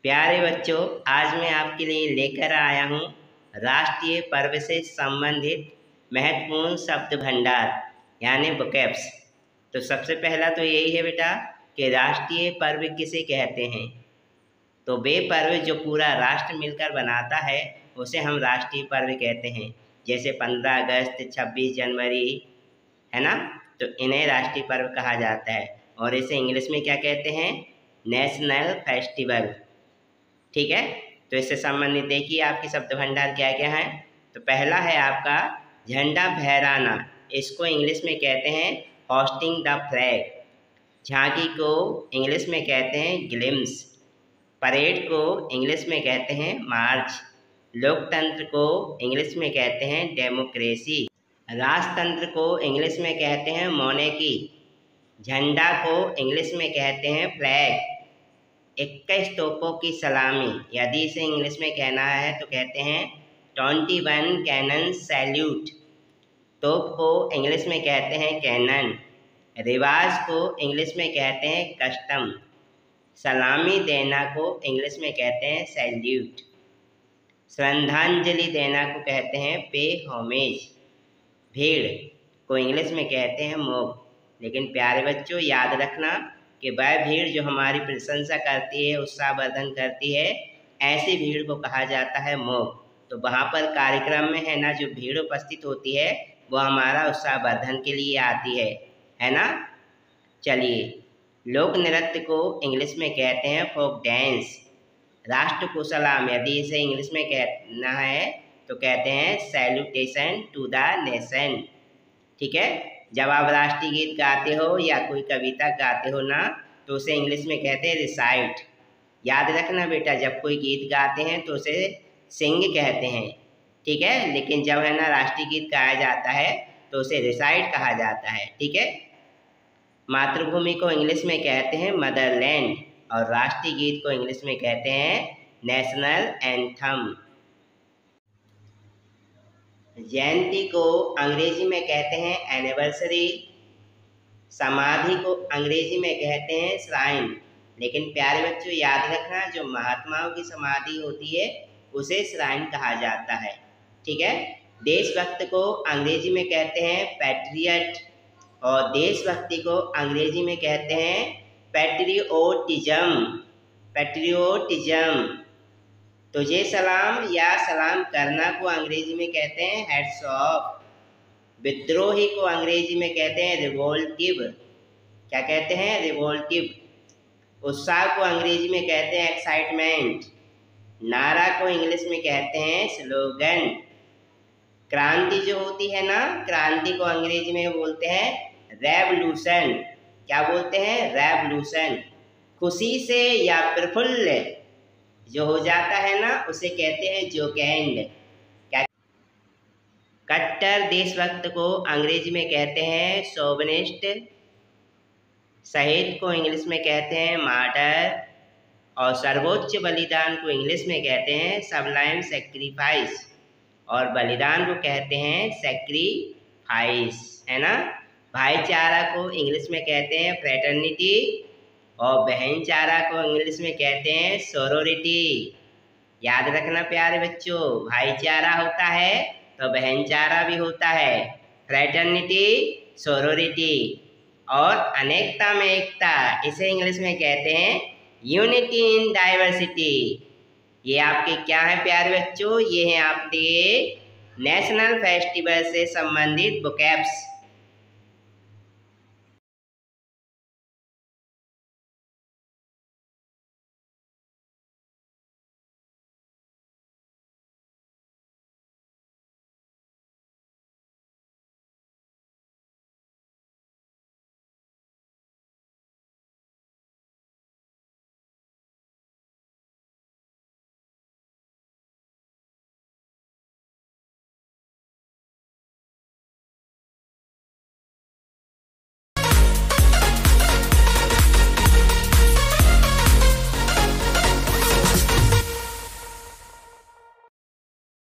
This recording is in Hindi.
प्यारे बच्चों, आज मैं आपके लिए लेकर आया हूँ राष्ट्रीय पर्व से संबंधित महत्वपूर्ण शब्द भंडार यानी वोकैब्स। तो सबसे पहला तो यही है बेटा कि राष्ट्रीय पर्व किसे कहते हैं। तो वे पर्व जो पूरा राष्ट्र मिलकर बनाता है उसे हम राष्ट्रीय पर्व कहते हैं। जैसे 15 अगस्त, 26 जनवरी, है ना। तो इन्हें राष्ट्रीय पर्व कहा जाता है और इसे इंग्लिश में क्या कहते हैं, नेशनल फेस्टिवल। ठीक है, तो इससे संबंधित देखिए आपकी शब्द भंडार क्या क्या है। तो पहला है आपका झंडा फहराना, इसको इंग्लिश में कहते हैं होस्टिंग द फ्लैग। झांकी को इंग्लिश में कहते हैं ग्लिम्स। परेड को इंग्लिश में कहते हैं मार्च। लोकतंत्र को इंग्लिश में कहते हैं डेमोक्रेसी। राजतंत्र को इंग्लिश में कहते हैं मोनेकी। झंडा को इंग्लिश में कहते हैं फ्लैग। 21 तोपों की सलामी, यदि इसे इंग्लिश में कहना है तो कहते हैं 21 कैनन सैल्यूट। तोप को इंग्लिश में कहते हैं कैनन। रिवाज को इंग्लिश में कहते हैं कस्टम। सलामी देना को इंग्लिश में कहते हैं सैल्यूट। श्रद्धांजलि देना को कहते हैं पे होमेज। भीड़ को इंग्लिश में कहते हैं मॉब। लेकिन प्यारे बच्चों, याद रखना कि वह भीड़ जो हमारी प्रशंसा करती है, उत्साहवर्धन करती है, ऐसी भीड़ को कहा जाता है मॉब। तो वहाँ पर कार्यक्रम में है ना जो भीड़ उपस्थित होती है वो हमारा उत्साहवर्धन के लिए आती है ना। चलिए, लोक नृत्य को इंग्लिश में कहते हैं फोक डांस। राष्ट्र को सलाम, यदि इसे इंग्लिश में कहना है तो कहते हैं सैल्यूटेशन टू द नेशन। ठीक है, जब आप राष्ट्रीय गीत गाते हो या कोई कविता गाते हो ना तो उसे इंग्लिश में कहते हैं रिसाइट। याद रखना बेटा, जब कोई गीत गाते हैं तो उसे सिंग कहते हैं, ठीक है। लेकिन जब है ना राष्ट्रीय गीत गाया जाता है तो उसे रिसाइट कहा जाता है, ठीक है। मातृभूमि को इंग्लिश में कहते हैं मदरलैंड और राष्ट्रीय गीत को इंग्लिश में कहते हैं नेशनल एंथम। जयंती को अंग्रेजी में कहते हैं एनिवर्सरी। समाधि को अंग्रेजी में कहते हैं श्राइन। लेकिन प्यारे बच्चों, याद रखना जो महात्माओं की समाधि होती है उसे श्राइन कहा जाता है, ठीक है। देशभक्त को अंग्रेजी में कहते हैं पैट्रियट और देशभक्ति को अंग्रेजी में कहते हैं पैट्रियोटिज्म। पैट्रियोटिज्म। तुझे सलाम या सलाम करना को अंग्रेजी में कहते हैं हैट्स ऑफ। विद्रोही को अंग्रेजी में कहते हैं रिवोल्टिव। क्या कहते हैं, रिवोल्टिव। उत्साह को अंग्रेजी में कहते हैं एक्साइटमेंट। नारा को इंग्लिश में कहते हैं स्लोगन। क्रांति जो होती है ना, क्रांति को अंग्रेजी में बोलते हैं रेवोल्यूशन। क्या बोलते हैं, रेवोल्यूशन। खुशी से या प्रफुल्ल जो हो जाता है ना उसे कहते हैं जोकेंड। क्या, कट्टर देशभक्त को अंग्रेजी में कहते हैं शोविनिस्ट। शहीद को इंग्लिश में कहते हैं मार्टर और सर्वोच्च बलिदान को इंग्लिश में कहते हैं सबलाइम सेक्रीफाइस और बलिदान को कहते हैं सेक्रीफाइस, है ना। भाईचारा को इंग्लिश में कहते हैं फ्रेटर्निटी और बहनचारा को इंग्लिश में कहते हैं सोरोरिटी। याद रखना प्यारे बच्चों, भाईचारा होता है तो बहनचारा भी होता है, फ्रेटर्निटी, सोरोरिटी। और अनेकता में एकता, इसे इंग्लिश में कहते हैं यूनिटी इन डाइवर्सिटी। ये आपके क्या है प्यारे बच्चों, ये हैं आपके नेशनल फेस्टिवल से संबंधित वोकैब्स।